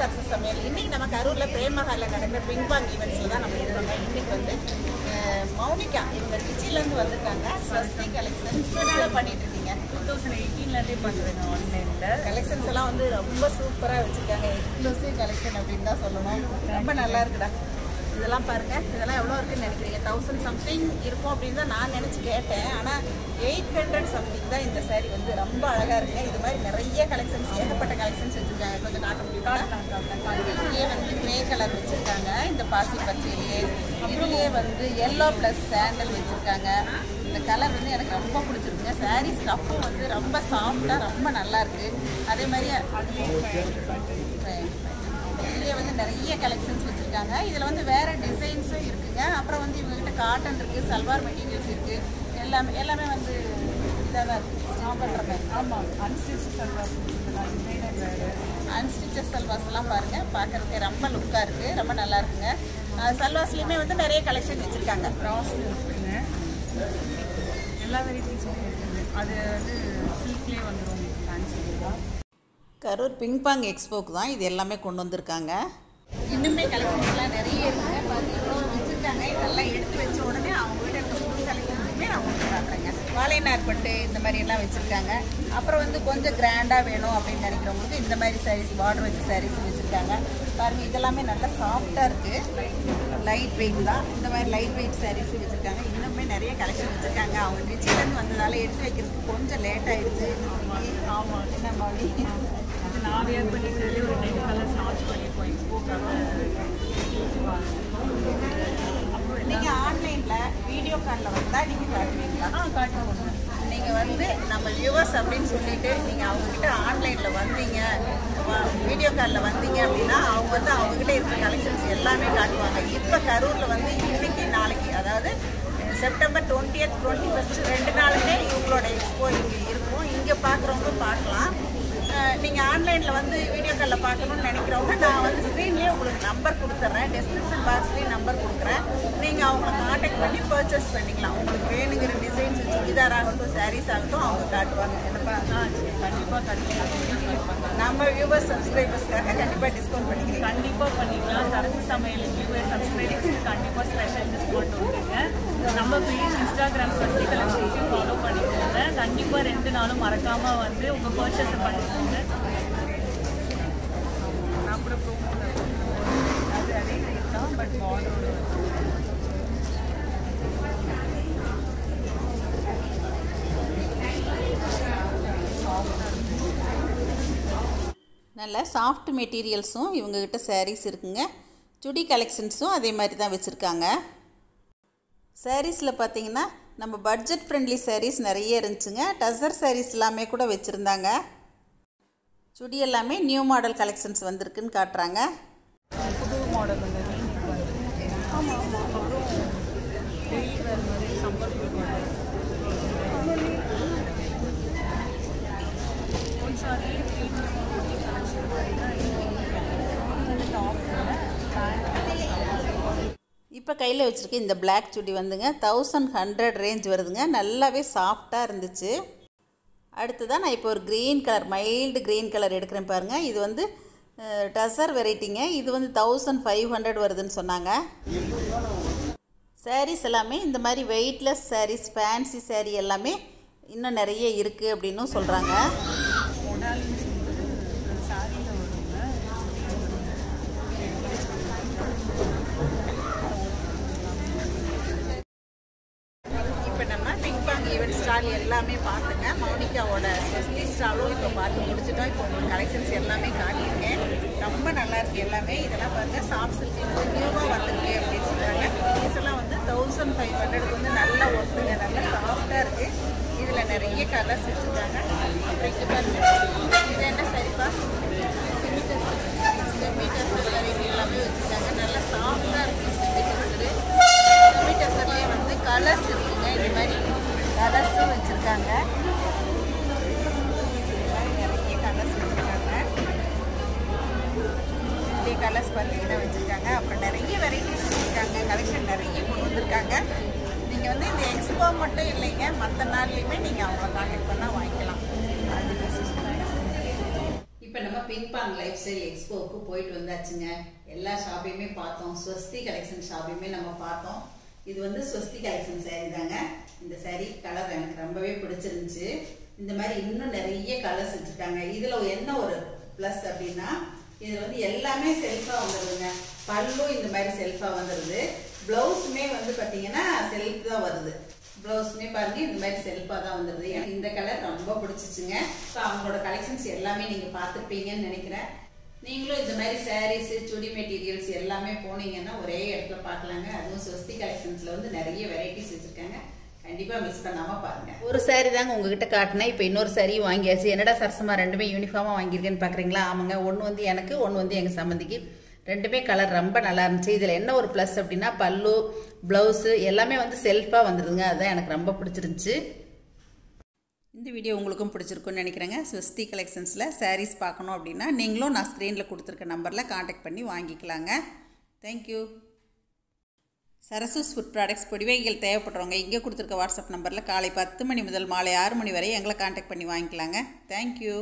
Success சமையல். இன்றைக்கி நம்ம கரூரில் பிரேமஹாலில் நடக்கிற பிங்பாங் ஈவெண்ட்ஸில் தான் நம்ம இருக்கோங்க. இன்றைக்கி வந்து மௌனிகா இவங்க திருச்சியிலேருந்து வந்திருக்காங்க. ஸ்வஸ்தி கலெக்ஷன்ஸ் பண்ணிட்டு இருக்கீங்க. 2018 பண்ணுறேங்க. ஆன்லைனில் கலெக்ஷன்ஸ் எல்லாம் வந்து ரொம்ப சூப்பராக வச்சுருக்காங்க. எக்ஸ்க்ளூசிவ் கலெக்ஷன் அப்படின்னு தான் சொல்லணும். ரொம்ப நல்லா இருக்குடா. இதெல்லாம் பாருங்கள், இதெல்லாம் எவ்வளோ இருக்குன்னு நினைக்கிறீங்க? 1000 சம்திங் இருக்கும் அப்படின்னு தான் நான் நினச்சி கேட்டேன். ஆனால் 800 சம்திங் தான். இந்த சாரீ வந்து ரொம்ப அழகாக இருக்குங்க. இது மாதிரி நிறைய கலெக்ஷன்ஸ், ஏகப்பட்ட கலெக்ஷன்ஸ் வச்சுருக்காங்க. கொஞ்சம் காட்ட முடியுமா? இதுலேயே வந்து கிரே கலர் வச்சுருக்காங்க, இந்த பாசி பச்சையிலேயே. இதுலேயே வந்து எல்லோ ப்ளஸ் சாண்டல் வச்சுருக்காங்க. இந்த கலர் வந்து எனக்கு ரொம்ப பிடிச்சிருக்குங்க. சாரீ ஸ்டஃப்பும் வந்து ரொம்ப சாஃப்டாக ரொம்ப நல்லாயிருக்கு. அதே மாதிரி இதுலேயே வந்து நிறைய கலெக்ஷன்ஸ் வச்சுருக்காங்க. இதில் வந்து வேறு டிசைன்ஸும் இருக்குதுங்க. அப்புறம் வந்து இவங்ககிட்ட காட்டன் இருக்குது, சல்வார் மெட்டீரியல்ஸ் இருக்குது. எல்லாமே வந்து இதாக தான் இருக்குது. ஸ்டிச் பண்ணுற மாதிரி. ஆமாம், அன்ஸ்டிச் சல்வாஸ் டிசைனர் வேறு. அன்ஸ்டிச்சஸ் சல்வாஸ் எல்லாம் பாருங்கள், பார்க்குறதுக்கு ரொம்ப லுக்காக இருக்குது, ரொம்ப நல்லா இருக்குங்க. சல்வாஸ்லேயுமே வந்து நிறைய கலெக்ஷன் வச்சுருக்காங்க. ப்ராஸ் இருக்குங்க, எல்லா வெரைட்டிஸும் இருக்குங்க. அது வந்து சில்க்லேயே வந்துடும் உங்களுக்கு ஃபேன்சிலாம். கரூர் பிங்பாங் எக்ஸ்போக்கு தான் இது எல்லாமே கொண்டு வந்திருக்காங்க. இன்னுமே கலெக்ஷன்ஸ்லாம் நிறைய இருக்குங்க. பார்த்தீங்கன்னா வச்சுருக்காங்க. இதெல்லாம் எடுத்து வச்ச உடனே அவங்ககிட்ட இருக்க புது கலெக்ஷன்ஸுமே நான் உங்களுக்கு காட்டுறேங்க. வாழைநார் பட்டு இந்த மாதிரியெல்லாம் வச்சுருக்காங்க. அப்புறம் வந்து கொஞ்சம் கிராண்டாக வேணும் அப்படின்னு நினைக்கிறவங்களுக்கு இந்த மாதிரி சாரீஸ், பார்டர் வச்ச சாரீஸ் வச்சுருக்காங்க. பாருங்கள், இதெல்லாமே நல்லா சாஃப்டாக இருக்குது, லைட் வெயிட் தான். இந்த மாதிரி லைட் வெயிட் சாரீஸ் வச்சுருக்காங்க. இன்னுமே நிறைய கலெக்ஷன் வச்சுருக்காங்க. அவங்க திருச்சியிலேருந்து வந்ததால் எடுத்து வைக்கிறதுக்கு கொஞ்சம் லேட் ஆகிடுச்சு. ஆமாம், என்ன மாதிரி இது நான் வியர் பண்ணிக்கிறதுலேயே ஒரு 10 கலர்ஸ் லான்ச் பண்ணியிருக்கோம் எக்ஸ்போக்காக. அப்புறம் நீங்கள் ஆன்லைனில் வீடியோ காலில் வந்தால் நீங்கள் காட்டுவீங்களா? காட்டுவோங்க. நீங்கள் வந்து நம்ம வியூவர்ஸ் அப்படின்னு சொல்லிட்டு நீங்கள் அவங்கக்கிட்ட ஆன்லைனில் வந்தீங்க, வீடியோ காலில் வந்தீங்க அப்படின்னா அவங்க வந்து அவங்ககிட்ட இருக்கிற கலெக்ஷன்ஸ் எல்லாமே காட்டுவாங்க. இப்போ கரூரில் வந்து இன்றைக்கி நாளைக்கு, அதாவது செப்டம்பர் 20th 21st 2 நாளுமே இவங்களோட எக்ஸ்போ இங்கே இருக்கும். இங்கே பார்க்குறவங்க பார்க்கலாம். நீங்கள் ஆன்லைனில் வந்து வீடியோ காலில் பார்க்கணுன்னு நினைக்கிறவங்க நான் வந்து ஸ்க்ரீன்லேயே உங்களுக்கு நம்பர் கொடுத்துட்றேன், டெஸ்கிரிப்ஷன் பாக்ஸ்லேயும் நம்பர் கொடுக்குறேன். நீங்கள் அவங்கள காண்டாக்ட் பண்ணி பர்ச்சேஸ் பண்ணிக்கலாம். உங்களுக்கு வேணுங்கிற டிசைன்ஸ், சுடிதார் ஆகட்டும், சாரீஸ் ஆகட்டும் அவங்க காட்டுவாங்க. என்னப்பா? கண்டிப்பாக காட்டுவாங்க. நம்ம வியூவர்ஸ் சப்ஸ்கிரைபர்ஸ்க்காக கண்டிப்பாக டிஸ்கவுண்ட் பண்ணிக்கிறேன். கண்டிப்பாக பண்ணிக்கலாம். சரசு சமையல் வியூவர் சப்ஸ்கிரைபர்ஸ்க்கு கண்டிப்பாக ஸ்பெஷல் டிஸ்கவுண்ட் உண்டுங்க. நம்ம பேஜ் இன்ஸ்டாகிராம் ஸ்வஸ்தி கலெக்ஷன்ஸையும் ஃபாலோ பண்ணிக்கோங்க. கண்டிப்பாக 2 நாளும் மறக்காமல் வந்து உங்கள் பர்ச்சேஸை பண்ணிக்கோங்க. நான் கூட ப்ரோமோவில் அது அதே ரேட் தான், பட் பார்டரோட நல்ல சாஃப்ட் மெட்டீரியல்ஸும் இவங்ககிட்ட சாரீஸ் இருக்குங்க. சுடி கலெக்ஷன்ஸும் அதே மாதிரி தான் வச்சுருக்காங்க. சாரீஸில் பார்த்திங்கன்னா நம்ம பட்ஜெட் ஃப்ரெண்ட்லி சாரீஸ் நிறைய இருந்துச்சுங்க. டசர் சாரீஸ் எல்லாமே கூட வச்சுருந்தாங்க. சுடி எல்லாமே நியூ மாடல் கலெக்ஷன்ஸ் வந்திருக்குன்னு காட்டுறாங்க. புது மாடல் வந்து ஆமாம் ஆமாம். அப்புறம் டெய்லி வேறு மாதிரி சம்பர் இப்போ கையில் வச்சுருக்க இந்த பிளாக் சுடி வந்துங்க 1100 ரேஞ்ச் வருதுங்க. நல்லாவே சாஃப்டாக இருந்துச்சு. அடுத்ததான் நான் இப்போ ஒரு green colour, mild green colour எடுக்கிறேன் பாருங்கள். இது வந்து டசர் வெரைட்டிங்க. இது வந்து 1500 வருதுன்னு சொன்னாங்க. சாரீஸ் எல்லாமே இந்த மாதிரி வெயிட்லெஸ் சாரீஸ், ஃபேன்சி சாரீ எல்லாமே இன்னும் நிறைய இருக்குது அப்படின்னும் சொல்கிறாங்க. இப்போ நம்ம பிங்பாங் ஈவெண்ட் ஸ்டால் எல்லாமே பார்த்துங்க. மௌனிகாவோட ஸ்வஸ்தி ஸ்டாலும் இப்போ பார்த்து முடிச்சுட்டோம். இப்போ உங்களுக்கு கலெக்ஷன்ஸ் எல்லாமே காட்டியிருக்கேன். ரொம்ப நல்லாயிருக்கு எல்லாமே. இதெல்லாம் பாருங்கள், சாஃப்ட் சில்க் நியூவாக வந்திருக்கு அப்படின்னு சொல்கிறாங்க. இதெல்லாம் வந்து 1500 வந்து நல்லா ஒட்டுங்க, நல்லா சாஃப்டாக இருக்குது. இதில் நிறைய கலர்ஸ் வச்சுருக்காங்க. அப்புறம் இது பாருங்கள், இது என்ன சரிப்பா? செமிடசர் வெரைட்டி எல்லாமே வச்சுருக்காங்க. நல்லா சாஃப்டாக இருக்குது செமிடசர்லேயே வந்து கலர்ஸ் இருக்குங்க. இந்த மாதிரி கலர்ஸும் வச்சுருக்காங்க. நிறைய கலர்ஸ் வச்சுருக்காங்க. இதே கலர்ஸ் பார்த்தீங்கன்னா வச்சுருக்காங்க. அப்புறம் நிறைய வெரைட்டிஸ் வச்சுருக்காங்க. கலெக்ஷன் நிறைய கொண்டு வந்திருக்காங்க. நீங்கள் வந்து இந்த எக்ஸ்போ மட்டும் இல்லைங்க, மற்ற நாள்லையுமே நீங்கள் அவங்கள கான்டாக்ட் பண்ணால் வாங்கிக்கலாம். இப்போ நம்ம பிங்பாங் லைஃப் ஸ்டைல் எக்ஸ்போவுக்கு போயிட்டு வந்தாச்சுங்க. எல்லா ஷாப்பையுமே பார்த்தோம். ஸ்வஸ்தி கலெக்ஷன் ஷாப்பையுமே நம்ம பார்த்தோம். இது வந்து ஸ்வஸ்தி கலெக்ஷன் சாரீ தாங்க. இந்த சாரீ கலர் எனக்கு ரொம்பவே பிடிச்சிருந்துச்சு. இந்த மாதிரி இன்னும் நிறைய கலர்ஸ் வச்சுருக்காங்க. இதில் என்ன ஒரு ப்ளஸ் அப்படின்னா இதில் வந்து எல்லாமே செல்ஃபாக வந்துடுதுங்க. பல்லும் இந்த மாதிரி செல்ஃபாக வந்துடுது. ப்ளவுஸுமே வந்து பார்த்தீங்கன்னா செல்ஃப் தான் வருது. ப்ளவுஸுமே பாருங்க இந்த மாதிரி செல்ஃபாக தான் வந்துடுது. எனக்கு இந்த கலர் ரொம்ப பிடிச்சிச்சுங்க. ஸோ அவங்களோட கலெக்ஷன்ஸ் எல்லாமே நீங்கள் பார்த்துருப்பீங்கன்னு நினைக்கிறேன். நீங்களும் இந்த மாதிரி சாரீஸு சுடி மெட்டீரியல்ஸ் எல்லாமே போனீங்கன்னா ஒரே இடத்துல பார்க்கலாங்க. அதுவும் ஸ்வஸ்தி கலெக்ஷன்ஸில் வந்து நிறைய வெரைட்டிஸ் வச்சுருக்காங்க. கண்டிப்பாக மிஸ் பண்ணாமல் பாருங்கள். ஒரு சாரீ தாங்க உங்ககிட்ட காட்டினேன். இப்போ இன்னொரு சாரீ வாங்கியாச்சு. என்னடா சரசமா ரெண்டுமே யூனிஃபார்மாக வாங்கியிருக்கேன்னு பார்க்குறீங்களா? ஆமாங்க, ஒன்று வந்து எனக்கு, ஒன்று வந்து எங்கள் சம்மந்திக்கு. ரெண்டுமே கலர் ரொம்ப நல்லா இருந்துச்சு. இதில் என்ன ஒரு ப்ளஸ் அப்படின்னா பல்லு, ப்ளவுஸு எல்லாமே வந்து செல்ஃபாக வந்துடுதுங்க. அதுதான் எனக்கு ரொம்ப பிடிச்சிருந்துச்சு. இந்த வீடியோ உங்களுக்கும் பிடிச்சிருக்குன்னு நினைக்கிறேங்க. ஸ்வஸ்தி கலெக்ஷன்ஸில் சாரீஸ் பார்க்கணும் அப்படின்னா நீங்களும் நான் ஸ்க்ரீனில் கொடுத்துருக்க நம்பரில் காண்டாக்ட் பண்ணி வாங்கிக்கலாங்க. தேங்க்யூ. சரசூஸ் ஃபுட் ப்ராடக்ட்ஸ் பொடிவைகள் தேவைப்படுறவங்க இங்கே கொடுத்துருக்க வாட்ஸ்அப் நம்பரில் காலை 10 மணி முதல் மாலை 6 மணி வரை எங்களை காண்டாக்ட் பண்ணி வாங்கிக்கலாங்க. தேங்க்யூ.